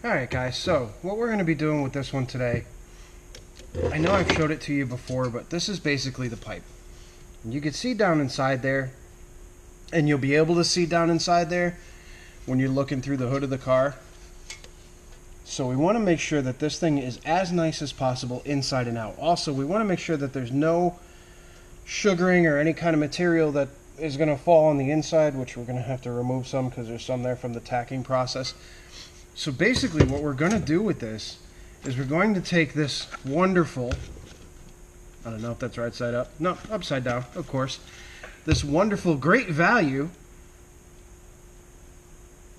Alright guys, so what we're going to be doing with this one today, I know I've showed it to you before, but this is basically the pipe. And you can see down inside there, and you'll be able to see down inside there when you're looking through the hood of the car. So we want to make sure that this thing is as nice as possible inside and out. Also, we want to make sure that there's no sugaring or any kind of material that is going to fall on the inside, which we're going to have to remove some because there's some there from the tacking process. So basically what we're going to do with this is we're going to take this wonderful, I don't know if that's right side up, no, upside down, of course, this wonderful, great value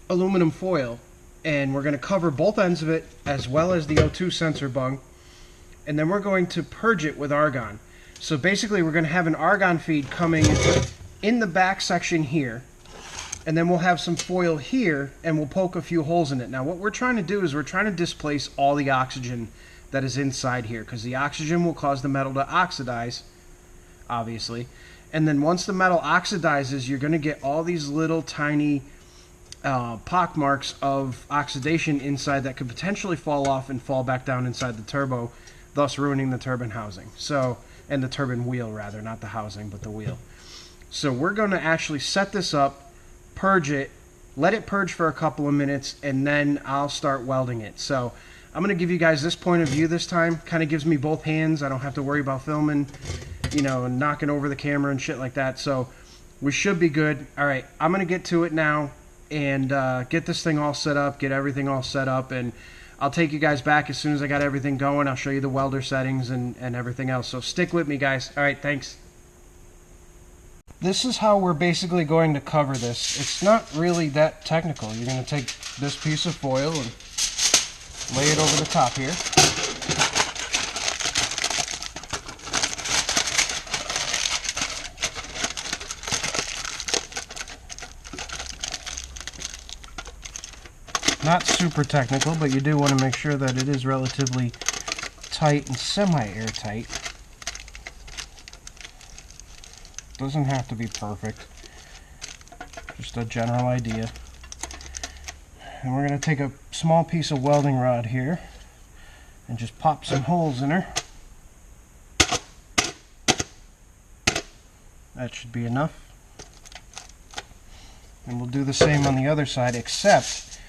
aluminum foil, and we're going to cover both ends of it as well as the O2 sensor bung, and then we're going to purge it with argon. So basically we're going to have an argon feed coming in the back section here, and then we'll have some foil here, and we'll poke a few holes in it. Now what we're trying to do is we're trying to displace all the oxygen that is inside here, because the oxygen will cause the metal to oxidize, obviously. And then once the metal oxidizes, you're going to get all these little tiny pock marks of oxidation inside that could potentially fall off and fall back down inside the turbo, thus ruining the turbine housing. So, and the turbine wheel rather, not the housing, but the wheel. So we're going to actually set this up, purge it, let it purge for a couple of minutes, and then I'll start welding it. So I'm going to give you guys this point of view this time. Kind of gives me both hands. I don't have to worry about filming, you know, and knocking over the camera and shit like that. So we should be good. All right, I'm going to get to it now and get this thing all set up, get everything all set up, and I'll take you guys back as soon as I got everything going. I'll show you the welder settings and everything else. So stick with me, guys. All right, thanks. This is how we're basically going to cover this. It's not really that technical. You're going to take this piece of foil and lay it over the top here. Not super technical, but you do want to make sure that it is relatively tight and semi-airtight. Doesn't have to be perfect, just a general idea. And we're going to take a small piece of welding rod here and just pop some holes in her. That should be enough. And we'll do the same on the other side, except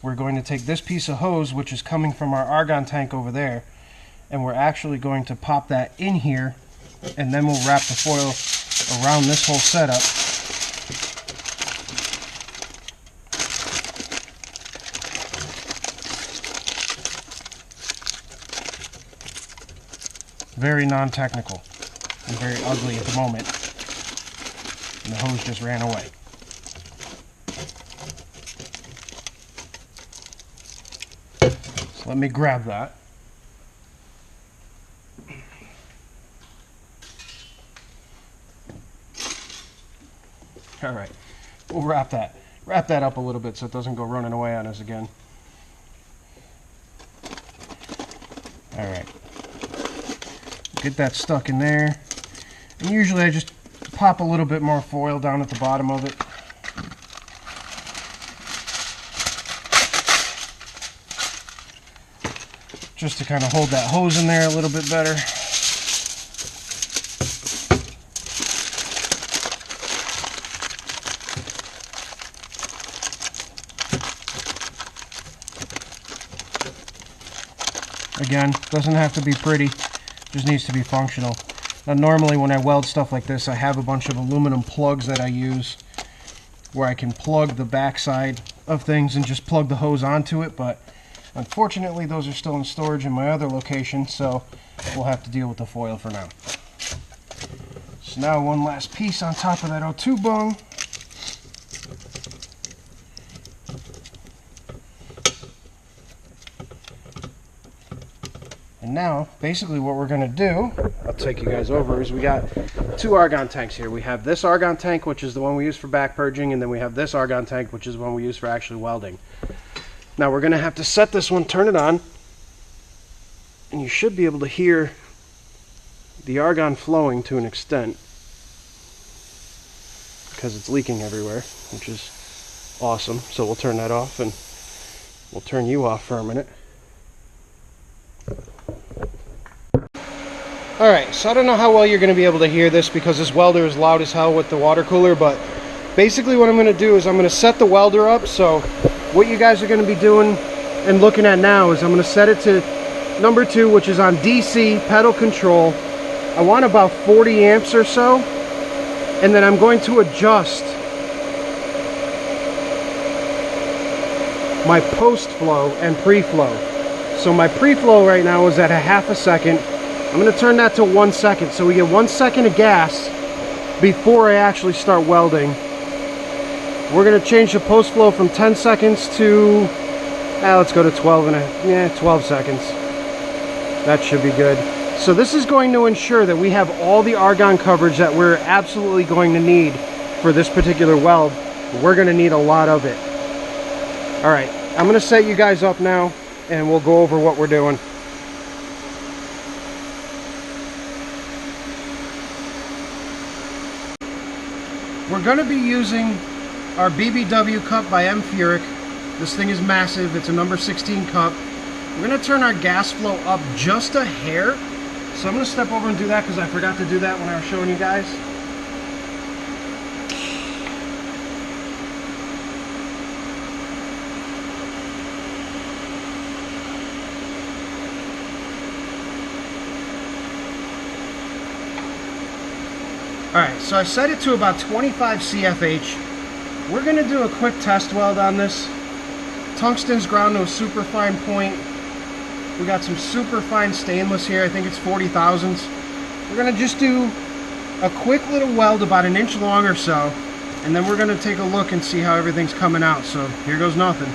we're going to take this piece of hose, which is coming from our argon tank over there, and we're actually going to pop that in here, and then we'll wrap the foil around this whole setup. Very non-technical and very ugly at the moment. And the hose just ran away. So let me grab that. Alright, we'll wrap that up a little bit so it doesn't go running away on us again. Alright, get that stuck in there. And usually I just pop a little bit more foil down at the bottom of it. Just to kind of hold that hose in there a little bit better. Again, doesn't have to be pretty, just needs to be functional. Now normally when I weld stuff like this, I have a bunch of aluminum plugs that I use where I can plug the backside of things and just plug the hose onto it, but unfortunately those are still in storage in my other location, so we'll have to deal with the foil for now. So now one last piece on top of that O2 bung. And now, basically what we're going to do, I'll take you guys over, is we got two argon tanks here. We have this argon tank, which is the one we use for back purging, and then we have this argon tank, which is the one we use for actually welding. Now we're going to have to set this one, turn it on, and you should be able to hear the argon flowing to an extent, because it's leaking everywhere, which is awesome. So we'll turn that off and We'll turn you off for a minute. Alright, so I don't know how well you're going to be able to hear this because this welder is loud as hell with the water cooler, but basically what I'm going to do is I'm going to set the welder up. So what you guys are going to be doing and looking at now is I'm going to set it to number 2, which is on DC pedal control. I want about 40 amps or so, and then I'm going to adjust my post flow and pre-flow. So my pre-flow right now is at a half a second. I'm going to turn that to 1 second, so we get 1 second of gas before I actually start welding. We're going to change the post flow from 10 seconds to, let's go to 12 seconds. That should be good. So this is going to ensure that we have all the argon coverage that we're absolutely going to need for this particular weld. We're going to need a lot of it. All right, I'm going to set you guys up now, and we'll go over what we're doing. We're going to be using our BBW cup by M. Furic. This thing is massive. It's a number 16 cup. We're going to turn our gas flow up just a hair. So I'm going to step over and do that because I forgot to do that when I was showing you guys. Alright, so I set it to about 25 CFH. We're going to do a quick test weld on this. Tungsten's ground to a super fine point. We got some super fine stainless here. I think it's 40 thousandths. We're going to just do a quick little weld about an inch long or so. And then we're going to take a look and see how everything's coming out. So here goes nothing.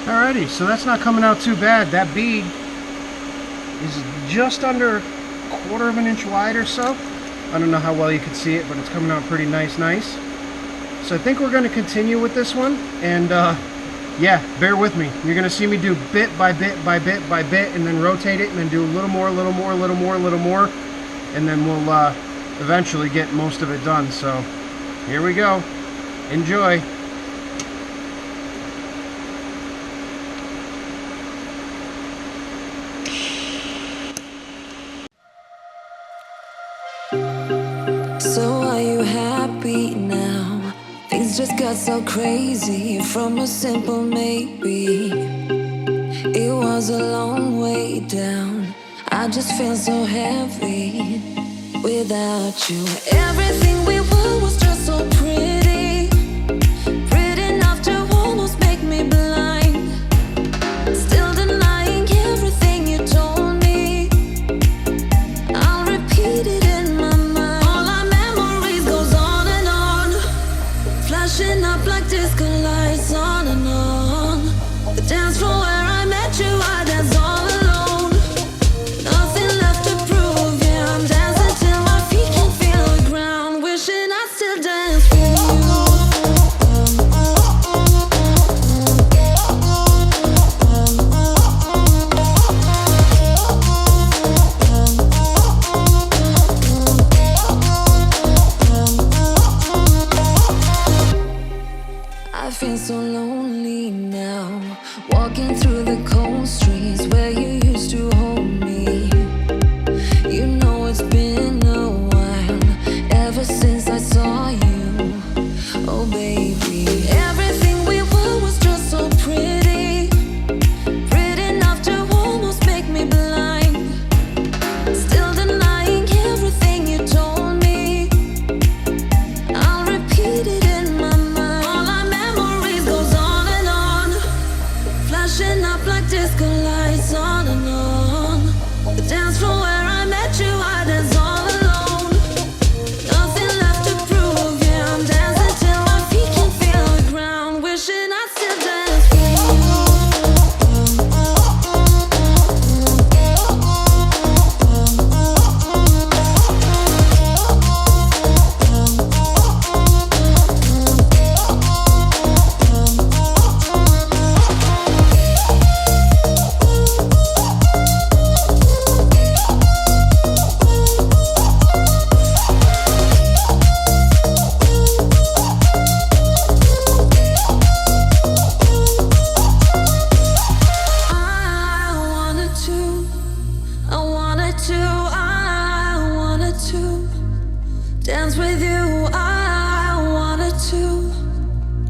Alrighty, so that's not coming out too bad. That bead is just under 1/4 of an inch wide or so. I don't know how well you can see it, but it's coming out pretty nice. So I think we're going to continue with this one, and yeah, bear with me. You're going to see me do bit by bit by bit by bit, and then rotate it, and then do a little more, and then we'll eventually get most of it done. So here we go. Enjoy. So are you happy now? Things just got so crazy from a simple maybe. It was a long way down. I just feel so heavy without you. Everything we were was just so pretty, pretty enough to almost make me blind. Still denying everything you told me. I'll repeat it in my mind. All our memories goes on and on, flashing up like disco lights on and on. The dance floor where I met you, I danced all alone. Nothing left to prove, yeah, I'm dancing till my feet can feel the ground. Wishing I still dance with you. Dance with you, I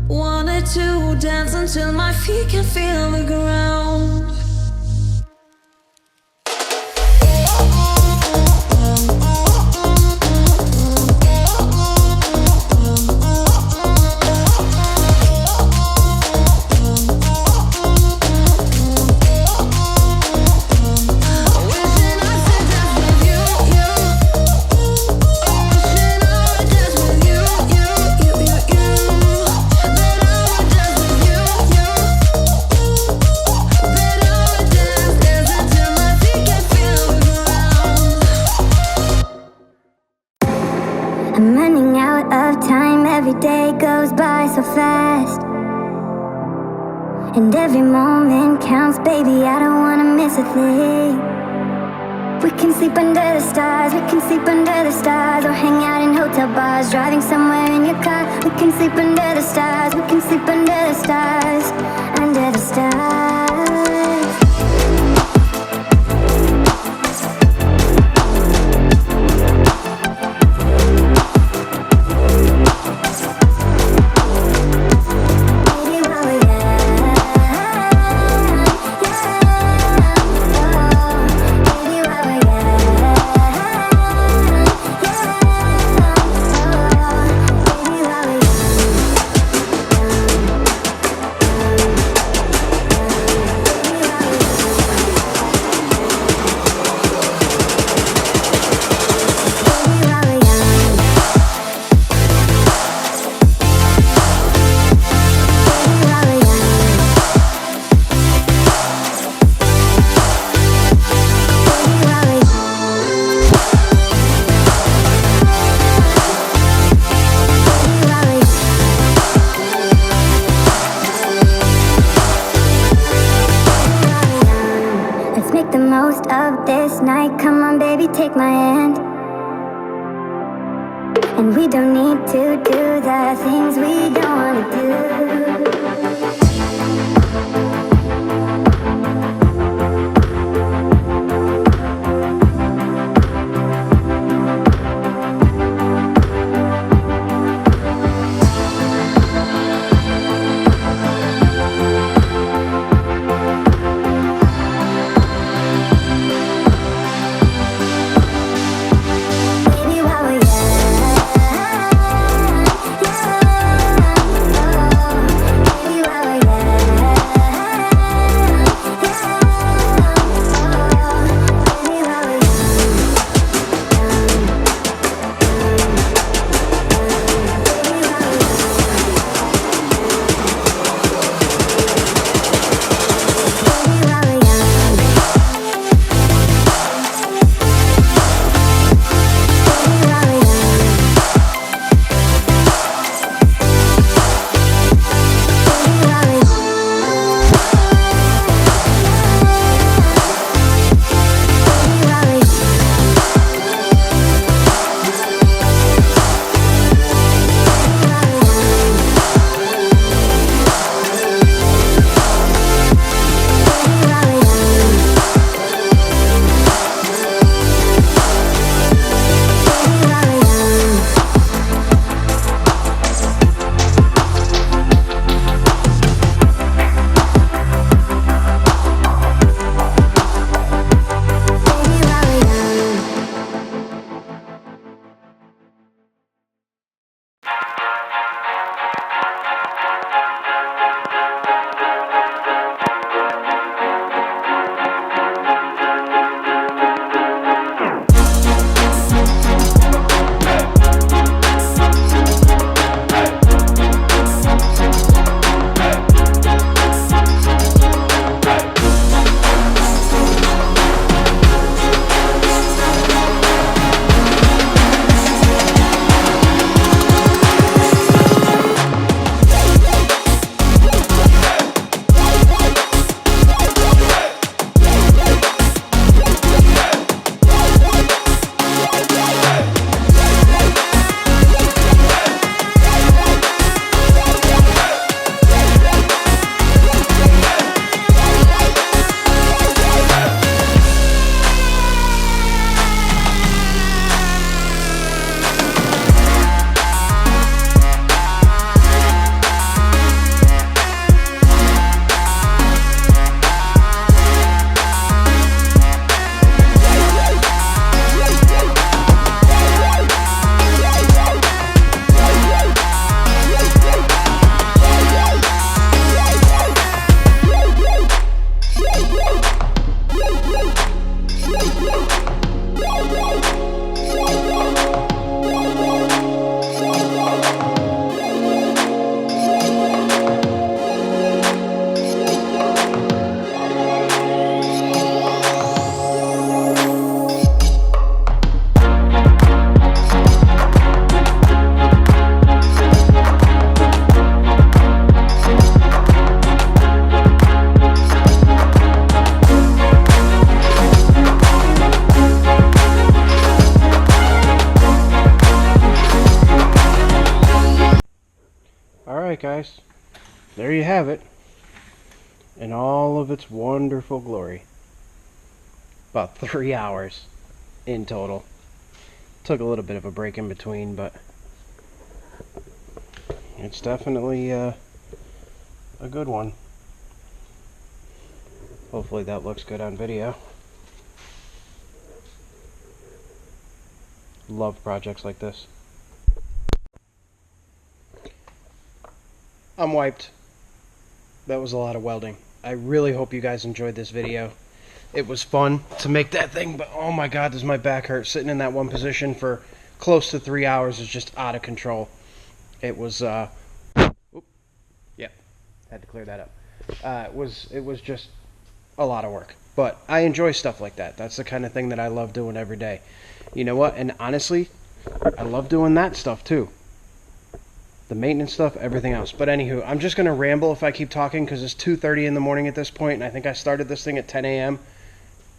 wanted to dance until my feet can feel the ground. I'm running out of time, every day goes by so fast. And every moment counts, baby, I don't wanna miss a thing. We can sleep under the stars, we can sleep under the stars, or hang out in hotel bars, driving somewhere in your car. We can sleep under the stars, we can sleep under the stars, under the stars. The most of this night, come on baby, take my hand. And we don't need to do the things we don't wanna do. Baby, Alright guys, there you have it in all of its wonderful glory. About 3 hours in total. Took a little bit of a break in between, but it's definitely a good one. Hopefully that looks good on video. Love projects like this. I'm wiped. That was a lot of welding. I really hope you guys enjoyed this video. It was fun to make that thing, but oh my god, does my back hurt. Sitting in that one position for close to 3 hours is just out of control. It was, yeah, had to clear that up. It was just a lot of work. But I enjoy stuff like that. That's the kind of thing that I love doing every day. You know what? And honestly, I love doing that stuff too. The maintenance stuff, everything else. But anywho, I'm just going to ramble if I keep talking because it's 2:30 in the morning at this point, and I think I started this thing at 10 a.m.,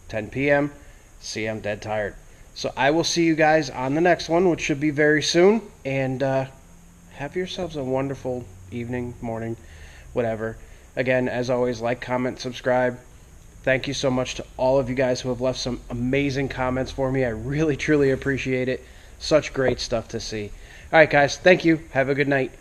10 p.m. See, I'm dead tired. So I will see you guys on the next one, which should be very soon. And have yourselves a wonderful evening, morning, whatever. Again, as always, like, comment, subscribe. Thank you so much to all of you guys who have left some amazing comments for me. I really, truly appreciate it. Such great stuff to see. All right, guys. Thank you. Have a good night.